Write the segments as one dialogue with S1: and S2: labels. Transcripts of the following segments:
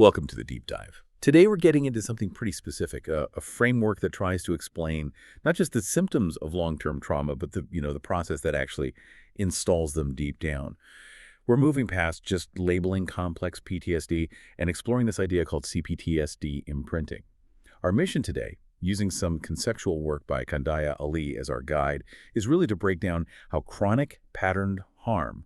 S1: Welcome to the deep dive. Today we're getting into something pretty specific, a framework that tries to explain not just the symptoms of long-term trauma, but the process that actually installs them deep down. We're moving past just labeling complex PTSD and exploring this idea called CPTSD imprinting. Our mission today, using some conceptual work by Kandayia as our guide, is really to break down how chronic patterned harm,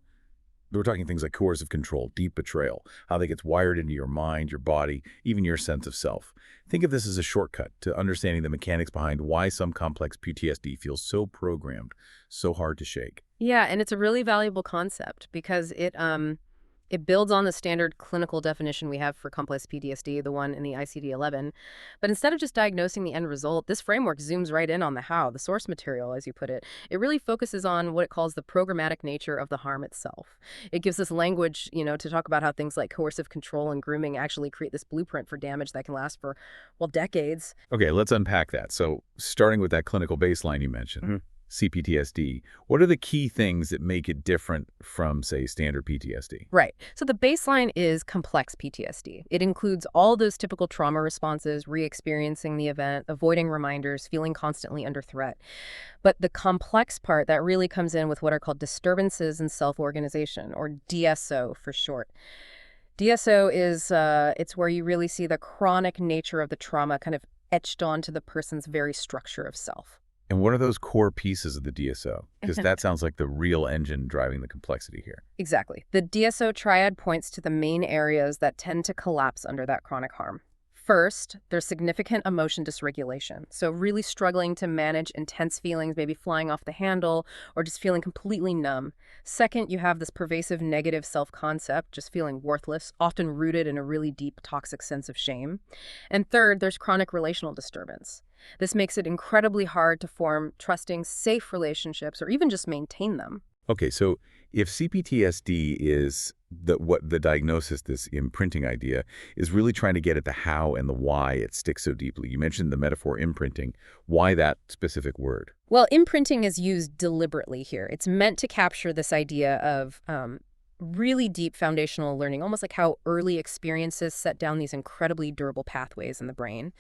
S1: we're talking things like coercive control, deep betrayal, how that gets wired into your mind, your body, even your sense of self. Think of this as a shortcut to understanding the mechanics behind why some complex PTSD feels so programmed, so hard to shake.
S2: Yeah, and it's a really valuable concept because it builds on the standard clinical definition we have for complex PTSD, the one in the ICD-11. But instead of just diagnosing the end result, this framework zooms right in on the how, the source material, as you put it. It really focuses on what it calls the programmatic nature of the harm itself. It gives us language, to talk about how things like coercive control and grooming actually create this blueprint for damage that can last for, well, decades.
S1: Okay, let's unpack that. So starting with that clinical baseline you mentioned, CPTSD, what are the key things that make it different from, say, standard PTSD?
S2: Right. So the baseline is complex PTSD. It includes all those typical trauma responses, re-experiencing the event, avoiding reminders, feeling constantly under threat. But the complex part that really comes in with what are called disturbances in self-organization, or DSO for short. DSO is it's where you really see the chronic nature of the trauma kind of etched onto the person's very structure of self.
S1: And what are those core pieces of the DSO? Because that sounds like the real engine driving the complexity here.
S2: Exactly. The DSO triad points to the main areas that tend to collapse under that chronic harm. First, there's significant emotion dysregulation. So really struggling to manage intense feelings, maybe flying off the handle or just feeling completely numb. Second, you have this pervasive negative self-concept, just feeling worthless, often rooted in a really deep toxic sense of shame. And third, there's chronic relational disturbance. This makes it incredibly hard to form trusting, safe relationships or even just maintain them.
S1: Okay, so if CPTSD is what the diagnosis, this imprinting idea, is really trying to get at the how and the why it sticks so deeply. You mentioned the metaphor imprinting. Why that specific word?
S2: Well, imprinting is used deliberately here. It's meant to capture this idea of really deep foundational learning, almost like how early experiences set down these incredibly durable pathways in the brain.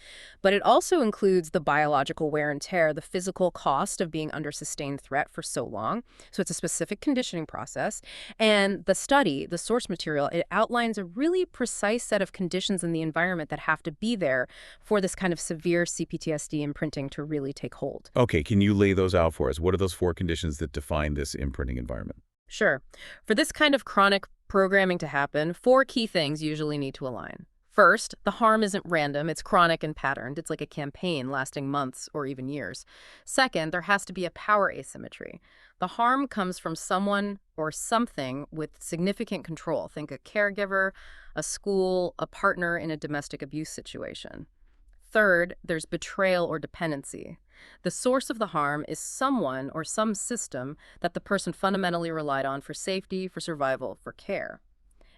S2: But it also includes the biological wear and tear, the physical cost of being under sustained threat for so long. So it's a specific conditioning process. And the study, the source material, it outlines a really precise set of conditions in the environment that have to be there for this kind of severe CPTSD imprinting to really take hold.
S1: Okay, can you lay those out for us? What are those four conditions that define this imprinting environment?
S2: Sure. For this kind of chronic programming to happen, four key things usually need to align. First, the harm isn't random, it's chronic and patterned. It's like a campaign lasting months or even years. Second, there has to be a power asymmetry. The harm comes from someone or something with significant control. Think a caregiver, a school, a partner in a domestic abuse situation. Third, there's betrayal or dependency. The source of the harm is someone or some system that the person fundamentally relied on for safety, for survival, for care.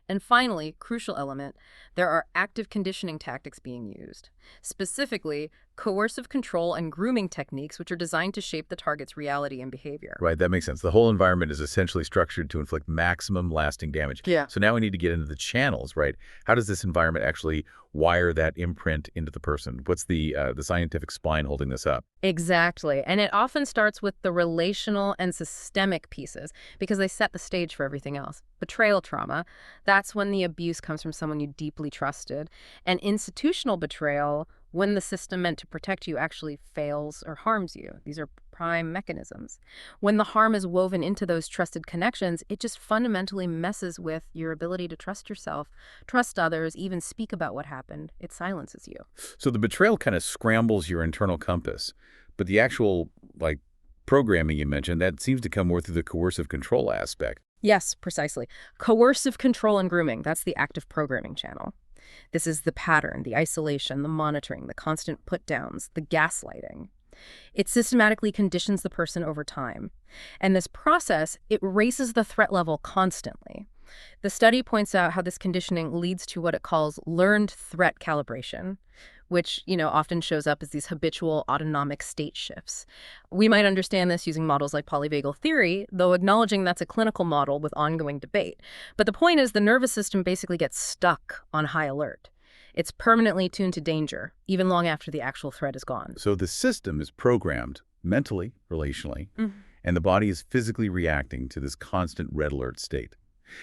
S2: And finally, crucial element, there are active conditioning tactics being used. Specifically, coercive control and grooming techniques which are designed to shape the target's reality and behavior.
S1: Right, that makes sense. The whole environment is essentially structured to inflict maximum lasting damage.
S2: Yeah.
S1: So now we need to get into the channels, right? How does this environment actually wire that imprint into the person? What's the scientific spine holding this up?
S2: Exactly. And it often starts with the relational and systemic pieces because they set the stage for everything else. Betrayal trauma, that's when the abuse comes from someone you deeply trusted. And institutional betrayal, when the system meant to protect you actually fails or harms you. These are prime mechanisms. When the harm is woven into those trusted connections, it just fundamentally messes with your ability to trust yourself, trust others, even speak about what happened. It silences you.
S1: So the betrayal kind of scrambles your internal compass, but the actual, programming you mentioned, that seems to come more through the coercive control aspect.
S2: Yes, precisely. Coercive control and grooming, that's the active programming channel. This is the pattern, the isolation, the monitoring, the constant put-downs, the gaslighting. It systematically conditions the person over time. And this process, it raises the threat level constantly. The study points out how this conditioning leads to what it calls learned threat calibration, which, often shows up as these habitual autonomic state shifts. We might understand this using models like polyvagal theory, though acknowledging that's a clinical model with ongoing debate. But the point is the nervous system basically gets stuck on high alert. It's permanently tuned to danger, even long after the actual threat is gone.
S1: So the system is programmed mentally, relationally,
S2: Mhm.
S1: and the body is physically reacting to this constant red alert state.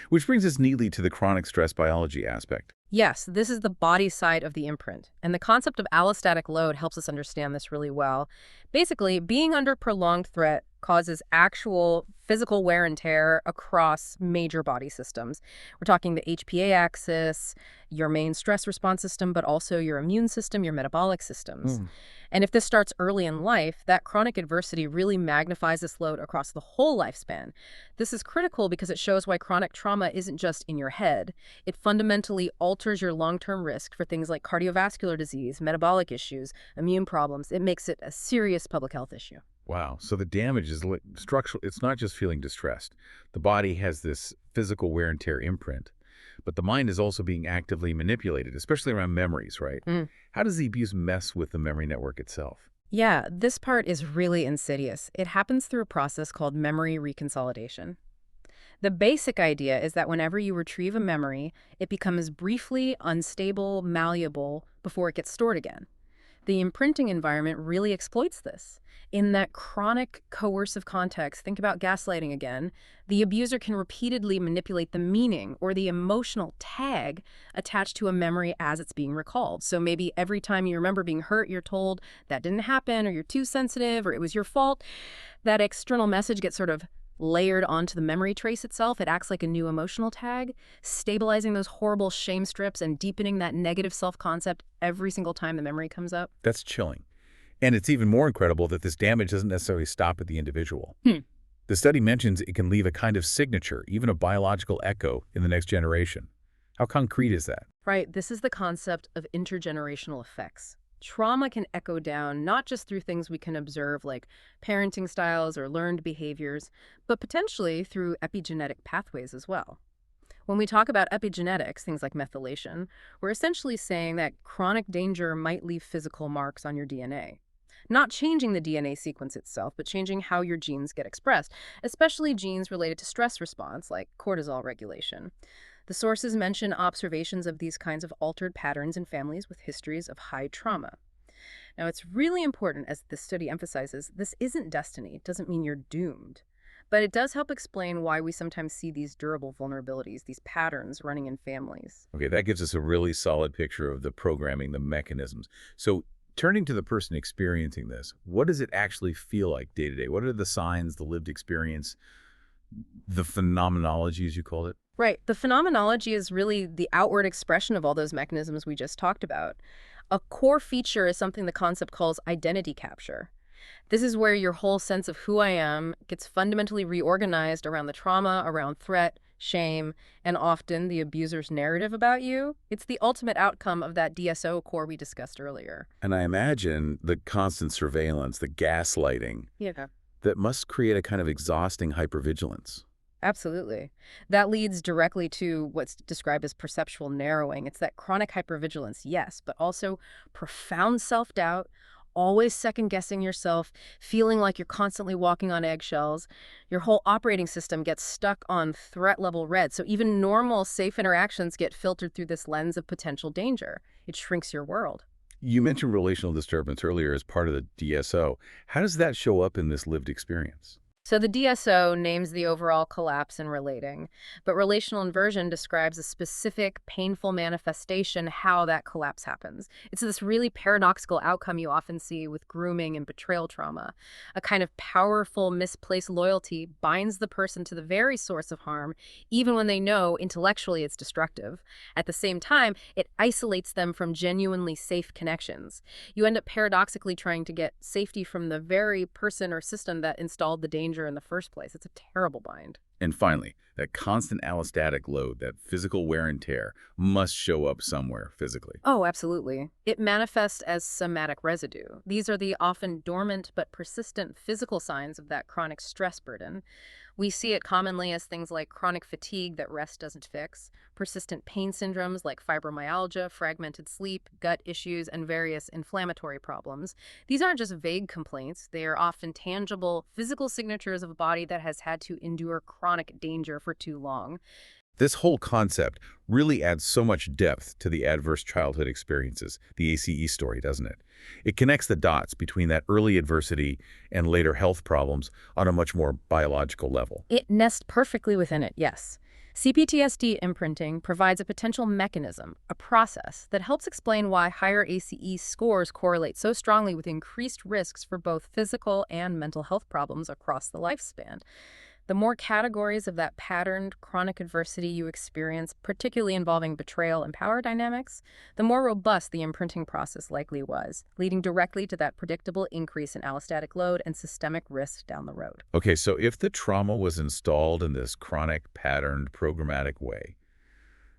S1: Which brings us neatly to the chronic stress biology aspect.
S2: Yes, this is the body side of the imprint. And the concept of allostatic load helps us understand this really well. Basically, being under prolonged threat causes actual physical wear and tear across major body systems. We're talking the HPA axis, your main stress response system, but also your immune system, your metabolic systems.
S1: Mm.
S2: And if this starts early in life, that chronic adversity really magnifies this load across the whole lifespan. This is critical because it shows why chronic trauma isn't just in your head. It fundamentally alters your long-term risk for things like cardiovascular disease, metabolic issues, immune problems. It makes it a serious public health issue.
S1: Wow. So the damage is structural. It's not just feeling distressed. The body has this physical wear and tear imprint, but the mind is also being actively manipulated, especially around memories, right?
S2: Mm.
S1: How does the abuse mess with the memory network itself?
S2: Yeah, this part is really insidious. It happens through a process called memory reconsolidation. The basic idea is that whenever you retrieve a memory, it becomes briefly unstable, malleable before it gets stored again. The imprinting environment really exploits this. In that chronic coercive context, think about gaslighting again, the abuser can repeatedly manipulate the meaning or the emotional tag attached to a memory as it's being recalled. So maybe every time you remember being hurt, you're told that didn't happen, or you're too sensitive, or it was your fault. That external message gets sort of layered onto the memory trace itself. It acts like a new emotional tag, stabilizing those horrible shame strips and deepening that negative self-concept every single time the memory comes up.
S1: That's chilling. And it's even more incredible that this damage doesn't necessarily stop at the individual.
S2: Hmm.
S1: The study mentions it can leave a kind of signature, even a biological echo, in the next generation. How concrete is that?
S2: Right, this is the concept of intergenerational effects. Trauma can echo down not just through things we can observe like parenting styles or learned behaviors, but potentially through epigenetic pathways as well. When we talk about epigenetics, things like methylation, we're essentially saying that chronic danger might leave physical marks on your DNA. Not changing the DNA sequence itself, but changing how your genes get expressed, especially genes related to stress response, like cortisol regulation. The sources mention observations of these kinds of altered patterns in families with histories of high trauma. Now, it's really important, as this study emphasizes, this isn't destiny. It doesn't mean you're doomed. But it does help explain why we sometimes see these durable vulnerabilities, these patterns running in families.
S1: Okay, that gives us a really solid picture of the programming, the mechanisms. So turning to the person experiencing this, what does it actually feel like day to day? What are the signs, the lived experience, the phenomenology, as you called it?
S2: Right. The phenomenology is really the outward expression of all those mechanisms we just talked about. A core feature is something the concept calls identity capture. This is where your whole sense of who I am gets fundamentally reorganized around the trauma, around threat, shame, and often the abuser's narrative about you. It's the ultimate outcome of that DSO core we discussed earlier.
S1: And I imagine the constant surveillance, the gaslighting,
S2: Yeah.
S1: that must create a kind of exhausting hypervigilance.
S2: Absolutely. That leads directly to what's described as perceptual narrowing. It's that chronic hypervigilance, yes, but also profound self-doubt, always second-guessing yourself, feeling like you're constantly walking on eggshells. Your whole operating system gets stuck on threat level red. So even normal, safe interactions get filtered through this lens of potential danger. It shrinks your world.
S1: You mentioned relational disturbance earlier as part of the DSO. How does that show up in this lived experience?
S2: So the DSO names the overall collapse in relating, but relational inversion describes a specific painful manifestation how that collapse happens. It's this really paradoxical outcome you often see with grooming and betrayal trauma. A kind of powerful misplaced loyalty binds the person to the very source of harm, even when they know intellectually it's destructive. At the same time, it isolates them from genuinely safe connections. You end up paradoxically trying to get safety from the very person or system that installed the danger in the first place. It's a terrible bind.
S1: And finally, that constant allostatic load, that physical wear and tear, must show up somewhere physically.
S2: Oh, absolutely. It manifests as somatic residue. These are the often dormant but persistent physical signs of that chronic stress burden. We see it commonly as things like chronic fatigue that rest doesn't fix, persistent pain syndromes like fibromyalgia, fragmented sleep, gut issues, and various inflammatory problems. These aren't just vague complaints. They are often tangible, physical signatures of a body that has had to endure chronic danger for too long.
S1: This whole concept really adds so much depth to the adverse childhood experiences, the ACE story, doesn't it? It connects the dots between that early adversity and later health problems on a much more biological level.
S2: It nests perfectly within it, yes. CPTSD imprinting provides a potential mechanism, a process, that helps explain why higher ACE scores correlate so strongly with increased risks for both physical and mental health problems across the lifespan. The more categories of that patterned chronic adversity you experience, particularly involving betrayal and power dynamics, the more robust the imprinting process likely was, leading directly to that predictable increase in allostatic load and systemic risk down the road.
S1: Okay, so if the trauma was installed in this chronic, patterned, programmatic way,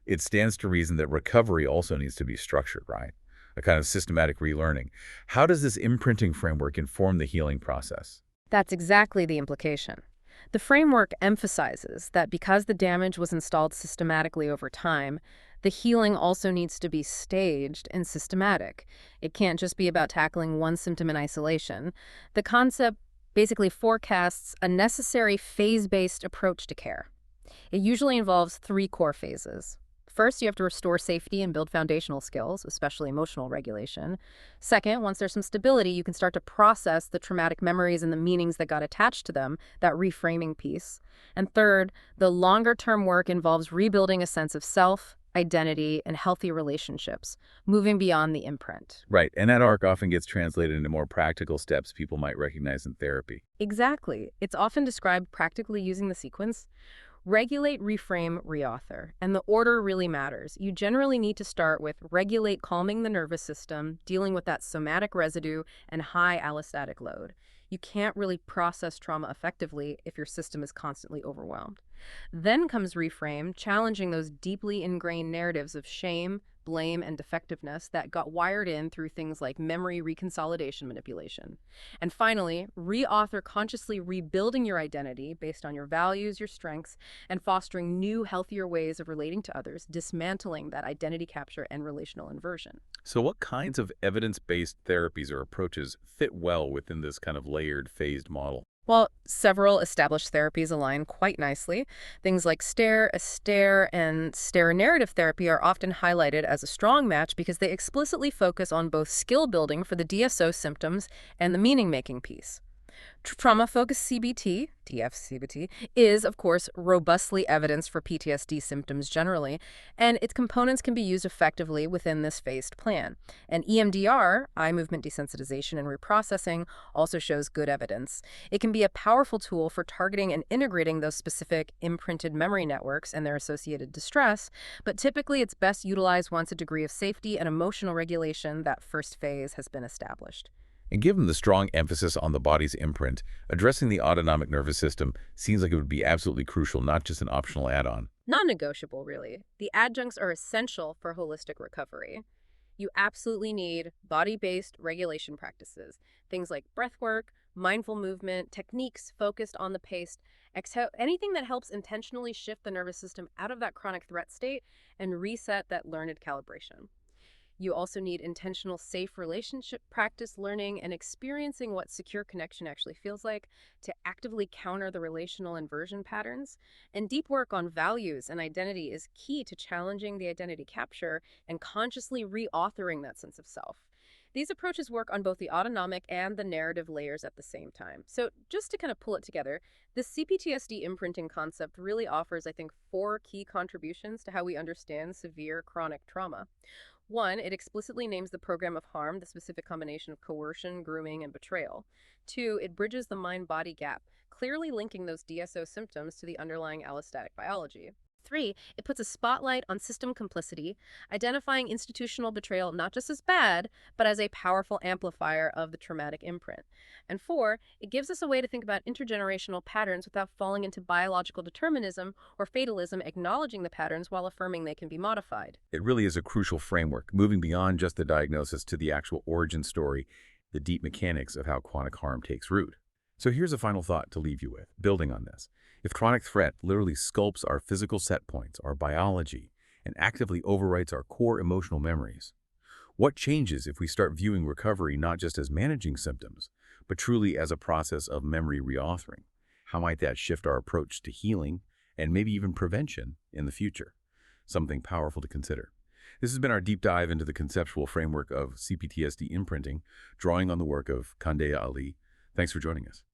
S1: it stands to reason that recovery also needs to be structured, right? A kind of systematic relearning. How does this imprinting framework inform the healing process?
S2: That's exactly the implication. The framework emphasizes that because the damage was installed systematically over time, the healing also needs to be staged and systematic. It can't just be about tackling one symptom in isolation. The concept basically forecasts a necessary phase-based approach to care. It usually involves three core phases. First, you have to restore safety and build foundational skills, especially emotional regulation. Second, once there's some stability, you can start to process the traumatic memories and the meanings that got attached to them, that reframing piece. And third, the longer-term work involves rebuilding a sense of self, identity, and healthy relationships, moving beyond the imprint.
S1: Right, and that arc often gets translated into more practical steps people might recognize in therapy.
S2: Exactly. It's often described practically using the sequence: regulate, reframe, reauthor. And the order really matters. You generally need to start with regulate, calming the nervous system, dealing with that somatic residue and high allostatic load. You can't really process trauma effectively if your system is constantly overwhelmed. Then comes reframe, challenging those deeply ingrained narratives of shame, blame, and defectiveness that got wired in through things like memory reconsolidation manipulation. And finally, reauthor, consciously rebuilding your identity based on your values, your strengths, and fostering new, healthier ways of relating to others, dismantling that identity capture and relational inversion.
S1: So what kinds of evidence-based therapies or approaches fit well within this kind of layered, phased model?
S2: While several established therapies align quite nicely, things like stare, astare, and stare narrative therapy are often highlighted as a strong match because they explicitly focus on both skill building for the DSO symptoms and the meaning-making piece. Trauma-focused CBT, TF-CBT, is, of course, robustly evidenced for PTSD symptoms generally, and its components can be used effectively within this phased plan. And EMDR, eye movement desensitization and reprocessing, also shows good evidence. It can be a powerful tool for targeting and integrating those specific imprinted memory networks and their associated distress, but typically it's best utilized once a degree of safety and emotional regulation, that first phase, has been established.
S1: And given the strong emphasis on the body's imprint, addressing the autonomic nervous system seems like it would be absolutely crucial, not just an optional add-on.
S2: Non-negotiable, really. The adjuncts are essential for holistic recovery. You absolutely need body-based regulation practices, things like breath work, mindful movement, techniques focused on the pace, exhale, anything that helps intentionally shift the nervous system out of that chronic threat state and reset that learned calibration. You also need intentional, safe relationship practice, learning and experiencing what secure connection actually feels like to actively counter the relational inversion patterns. And deep work on values and identity is key to challenging the identity capture and consciously reauthoring that sense of self. These approaches work on both the autonomic and the narrative layers at the same time. So just to kind of pull it together, this CPTSD imprinting concept really offers, I think, 4 key contributions to how we understand severe chronic trauma. One, it explicitly names the program of harm, the specific combination of coercion, grooming, and betrayal. Two, it bridges the mind-body gap, clearly linking those DSO symptoms to the underlying allostatic biology. Three, it puts a spotlight on system complicity, identifying institutional betrayal not just as bad, but as a powerful amplifier of the traumatic imprint. And four, it gives us a way to think about intergenerational patterns without falling into biological determinism or fatalism, acknowledging the patterns while affirming they can be modified.
S1: It really is a crucial framework, moving beyond just the diagnosis to the actual origin story, the deep mechanics of how chronic harm takes root. So here's a final thought to leave you with, building on this. If chronic threat literally sculpts our physical set points, our biology, and actively overwrites our core emotional memories, what changes if we start viewing recovery not just as managing symptoms, but truly as a process of memory reauthoring? How might that shift our approach to healing and maybe even prevention in the future. Something powerful to consider. This has been our deep dive into the conceptual framework of CPTSD imprinting, drawing on the work of Kandayia Ali. Thanks for joining us.